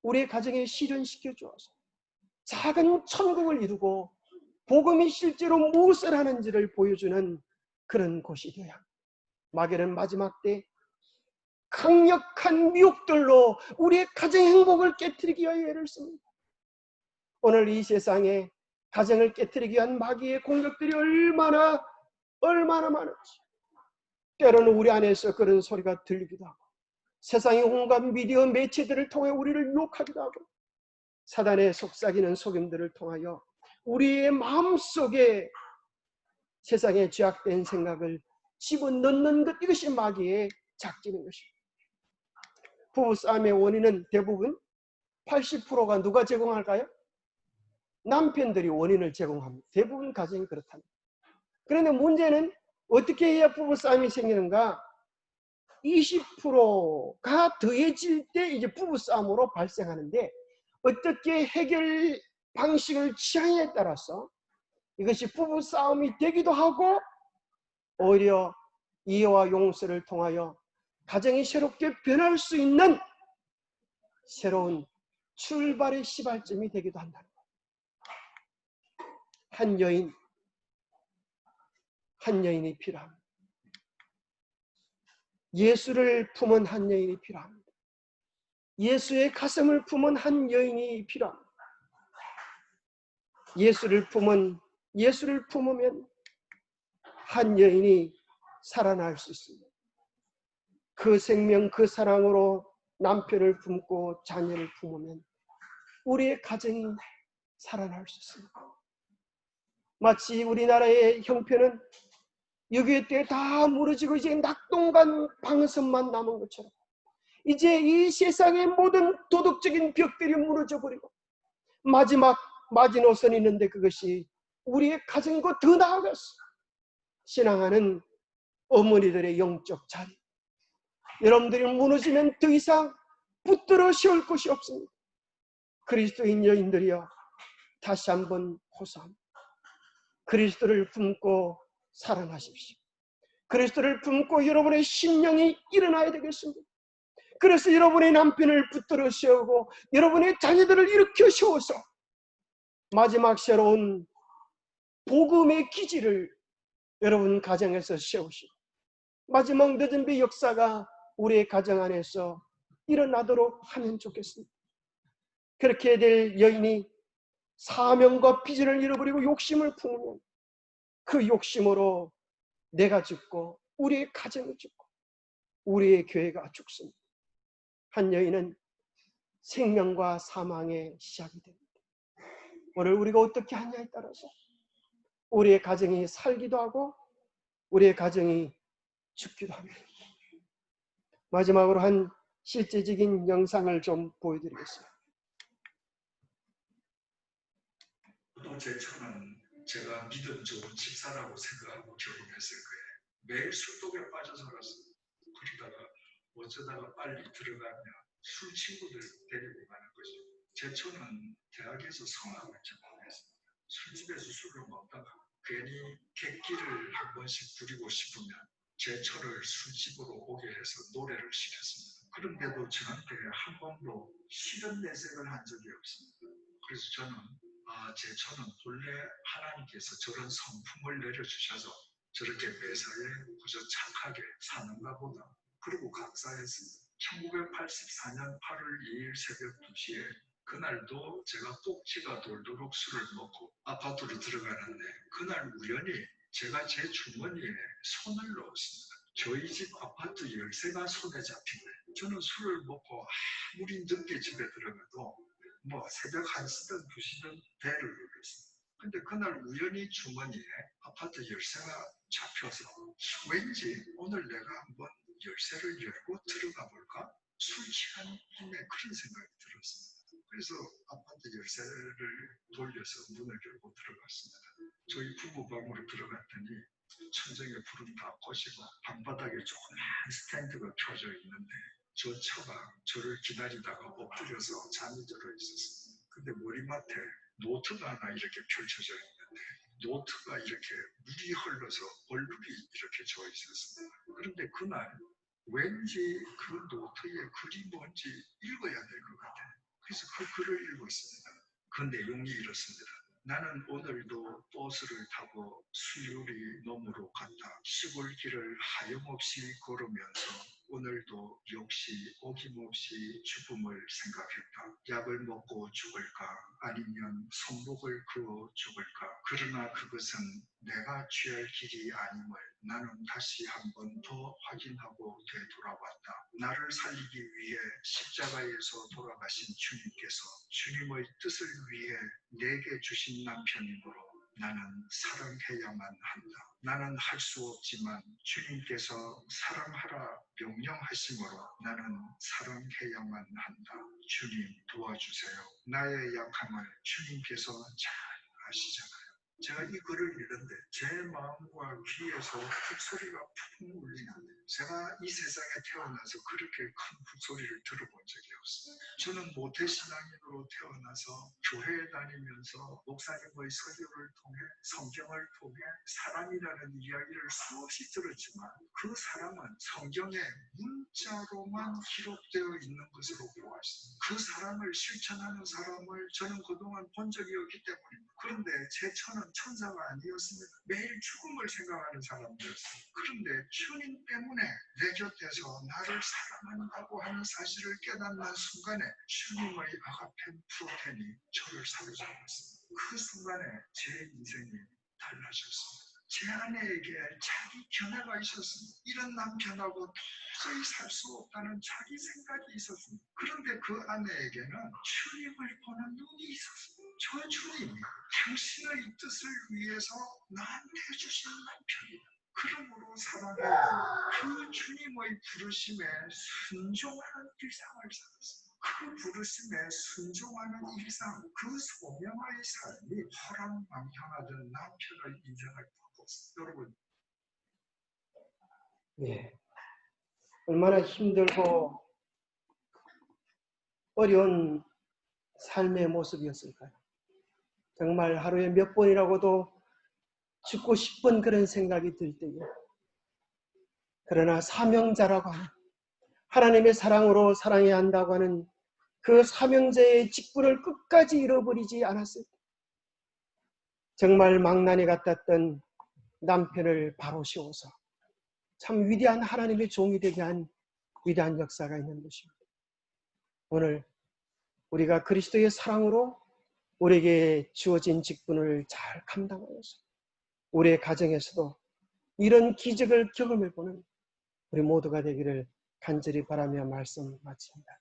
우리의 가정에 실현시켜 주어서 작은 천국을 이루고 복음이 실제로 무엇을 하는지를 보여주는 그런 곳이 되어야 합니다. 마귀는 마지막 때 강력한 미혹들로 우리의 가정 행복을 깨트리기 위하여 애를 씁니다. 오늘 이 세상에 가정을 깨트리기 위한 마귀의 공격들이 얼마나 얼마나 많은지. 때로는 우리 안에서 그런 소리가 들리기도 하고, 세상의 온갖 미디어 매체들을 통해 우리를 유혹하기도 하고, 사단의 속삭이는 속임들을 통하여 우리의 마음속에 세상에 죄악된 생각을 집어넣는 것, 이것이 마귀의 작전인 것입니다. 부부싸움의 원인은 대부분 80%가 누가 제공할까요? 남편들이 원인을 제공합니다. 대부분 가정이 그렇답니다. 그런데 문제는 어떻게 해야 부부싸움이 생기는가? 20%가 더해질 때 이제 부부싸움으로 발생하는데, 어떻게 해결 방식을 취하냐에 따라서 이것이 부부싸움이 되기도 하고, 오히려 이해와 용서를 통하여 가정이 새롭게 변할 수 있는 새로운 출발의 시발점이 되기도 한다는 거예요. 한 여인이 필요합니다. 예수를 품은 한 여인이 필요합니다. 예수의 가슴을 품은 한 여인이 필요합니다. 예수를 품으면 한 여인이 살아날 수 있습니다. 그 생명, 그 사랑으로 남편을 품고 자녀를 품으면 우리의 가정이 살아날 수 있습니다. 마치 우리나라의 형편은 6.25 때 다 무너지고 이제 낙동강 방선만 남은 것처럼, 이제 이 세상의 모든 도덕적인 벽들이 무너져 버리고 마지막 마지노선이 있는데, 그것이 우리의 가정과 더 나아가서 신앙하는 어머니들의 영적 자리. 여러분들이 무너지면 더 이상 붙들어 세울 것이 없습니다. 그리스도인 여인들이여, 다시 한번 호소합니다. 그리스도를 품고 살아나십시오. 그리스도를 품고 여러분의 심령이 일어나야 되겠습니다. 그래서 여러분의 남편을 붙들어 세우고 여러분의 자녀들을 일으켜 세워서 마지막 새로운 복음의 기지를 여러분 가정에서 세우시고, 마지막 늦은 배 역사가 우리의 가정 안에서 일어나도록 하면 좋겠습니다. 그렇게 될 여인이 사명과 비전을 잃어버리고 욕심을 품으면 그 욕심으로 내가 죽고 우리의 가정이 죽고 우리의 교회가 죽습니다. 한 여인은 생명과 사망의 시작이 됩니다. 오늘 우리가 어떻게 하냐에 따라서 우리의 가정이 살기도 하고 우리의 가정이 죽기도 합니다. 마지막으로 한 실제적인 영상을 좀 보여드리겠습니다. 제 처는 제가 믿음 좋은 집사라고 생각하고 결혼했을 거예요. 매일 술독에 빠져 살았어요. 그러다가 어쩌다가 빨리 들어가면 술 친구들 데리고 가는 거죠. 제 처는 대학에서 성악을 전공했습니다. 술집에서 술을 먹다가 괜히 객기를 한 번씩 부리고 싶으면 제 처를 술집으로 오게 해서 노래를 시켰습니다. 그런데도 저한테 한 번도 싫은 내색을 한 적이 없습니다. 그래서 저는 제 처는 본래 하나님께서 저런 성품을 내려주셔서 저렇게 매사에 그저 착하게 사는가 보다. 그리고 감사했습니다. 1984년 8월 2일 새벽 2시에 그날도 제가 꼭지가 돌도록 술을 먹고 아파트로 들어가는데, 그날 우연히 제가 제 주머니에 손을 넣었습니다. 저희 집 아파트 열쇠가 손에 잡힌 거예요. 저는 술을 먹고 아무리 늦게 집에 들어가도 새벽 1시든 2시든 배를 눌렀습니다. 근데 그날 우연히 주머니에 아파트 열쇠가 잡혀서 왠지 오늘 내가 한번 열쇠를 열고 들어가 볼까? 술 취한 힘에 그런 생각이 들었습니다. 그래서 아파트 열쇠를 돌려서 문을 열고 들어갔습니다. 저희 부부방으로 들어갔더니 천정에 불은 다 꺼지고 방바닥에 조그만 스탠드가 켜져 있는데 저 처가 저를 기다리다가 엎드려서 잠이 들어 있었습니다. 근데 머리맡에 노트가 하나 이렇게 펼쳐져 있는데 노트가 이렇게 물이 흘러서 얼룩이 이렇게 져 있었습니다. 그런데 그날 왠지 그 노트의 글이 뭔지 읽어야 될 것 같아요. 그래서 그 글을 읽었습니다. 그 내용이 이렇습니다. 나는 오늘도 버스를 타고 수유리 너머로 갔다. 시골길을 하염없이 걸으면서 오늘도 역시 어김없이 죽음을 생각했다. 약을 먹고 죽을까 아니면 손목을 그어 죽을까. 그러나 그것은 내가 취할 길이 아님을 나는 다시 한 번 더 확인하고 되돌아왔다. 나를 살리기 위해 십자가에서 돌아가신 주님께서 주님의 뜻을 위해 내게 주신 남편이므로 나는 사랑해야만 한다. 나는 할 수 없지만 주님께서 사랑하라 명령하심으로 나는 사랑해야만 한다. 주님 도와주세요. 나의 약함을 주님께서 잘 아시잖아요. 제가 이 글을 읽는데 제 마음과 귀에서 훅소리가 푹 울리는데 제가 이 세상에 태어나서 그렇게 큰 훅소리를 들어본 적이 없어요. 저는 모태신앙인으로 태어나서 교회에 다니면서 목사님의 설교를 통해 성경을 통해 사랑이라는 이야기를 수없이 들었지만 그 사랑은 성경에 문자로만 기록되어 있는 것으로 보았습니다. 그 사랑을 실천하는 사람을 저는 그동안 본 적이 없기 때문입니다. 그런데 제 처는 천사가 아니었습니다. 매일 죽음을 생각하는 사람들이었습니다. 그런데 주님 때문에 내 곁에서 나를 사랑한다고 하는 사실을 깨닫는 순간에 주님의 아가펜 프로텐이 저를 사로잡았습니다. 그 순간에 제 인생이 달라졌습니다. 제 아내에게 자기 견해가 있었습니다. 이런 남편하고 도저히 살 수 없다는 자기 생각이 있었습니다. 그런데 그 아내에게는 주님을 보는 눈이 있었습니다. 저 주님이 당신의 뜻을 위해서 나한테 주신 남편이다. 그러므로 사랑해요. 그 주님의 부르심에 순종하는 일상을 살았습니다. 그 부르심에 순종하는 일상, 그 소명의 삶이 호랑망향하던 남편의 인생을 바꿨습니다. 여러분, 예, 얼마나 힘들고 어려운 삶의 모습이었을까요? 정말 하루에 몇 번이라고도 죽고 싶은 그런 생각이 들 때에, 그러나 사명자라고 하는, 하나님의 사랑으로 사랑해야 한다고 하는 그 사명자의 직분을 끝까지 잃어버리지 않았을 때, 정말 망나니 같았던 남편을 바로 세워서 참 위대한 하나님의 종이 되게 한 위대한 역사가 있는 것입니다. 오늘 우리가 그리스도의 사랑으로 우리에게 주어진 직분을 잘 감당하여서 우리의 가정에서도 이런 기적을 경험해보는 우리 모두가 되기를 간절히 바라며 말씀 마칩니다.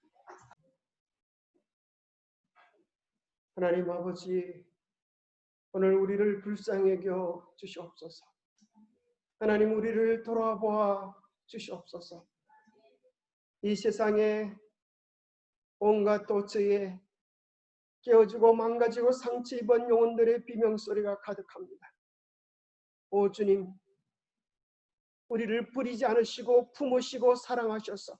하나님 아버지, 오늘 우리를 불쌍히 여겨 주시옵소서. 하나님, 우리를 돌아보아 주시옵소서. 이 세상에 온갖 도처에 깨어지고 망가지고 상처 입은 영혼들의 비명소리가 가득합니다. 오 주님, 우리를 버리지 않으시고 품으시고 사랑하셔서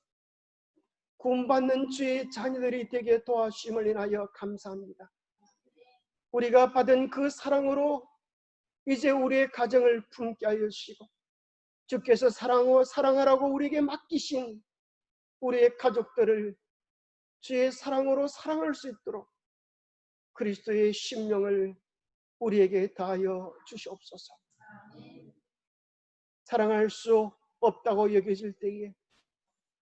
구원받는 주의 자녀들이 되게 도와주심을 인하여 감사합니다. 우리가 받은 그 사랑으로 이제 우리의 가정을 품게 하여 주시고, 주께서 사랑하라고 우리에게 맡기신 우리의 가족들을 주의 사랑으로 사랑할 수 있도록 그리스도의 심령을 우리에게 다하여 주시옵소서. 사랑할 수 없다고 여겨질 때에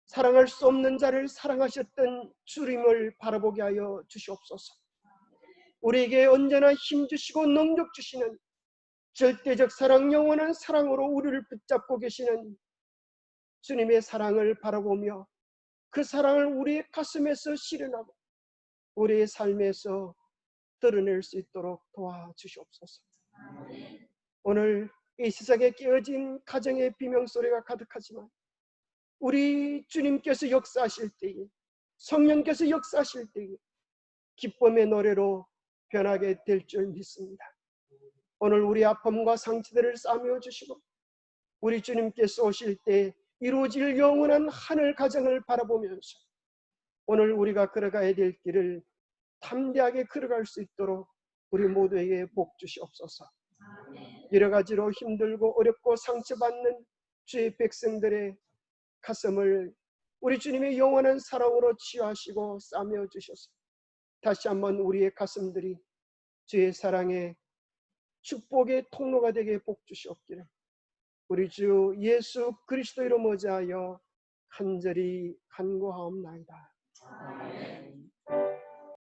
사랑할 수 없는 자를 사랑하셨던 주님을 바라보게 하여 주시옵소서. 우리에게 언제나 힘주시고 능력 주시는 절대적 사랑, 영원한 사랑으로 우리를 붙잡고 계시는 주님의 사랑을 바라보며 그 사랑을 우리의 가슴에서 실현하고 우리의 삶에서 드러낼 수 있도록 도와주시옵소서. 오늘 이 세상에 깨어진 가정의 비명소리가 가득하지만 우리 주님께서 역사하실 때에, 성령께서 역사하실 때에 기쁨의 노래로 변하게 될 줄 믿습니다. 오늘 우리 아픔과 상처들을 싸매어 주시고 우리 주님께서 오실 때 이루어질 영원한 하늘 가정을 바라보면서 오늘 우리가 걸어가야 될 길을 담대하게 걸어갈 수 있도록 우리 모두에게 복 주시옵소서. 여러 가지로 힘들고 어렵고 상처받는 주의 백성들의 가슴을 우리 주님의 영원한 사랑으로 치유하시고 싸매어 주셔서 다시 한번 우리의 가슴들이 주의 사랑의 축복의 통로가 되게 복 주시옵기를 우리 주 예수 그리스도 이름으로 하여 간절히 간구하옵나이다.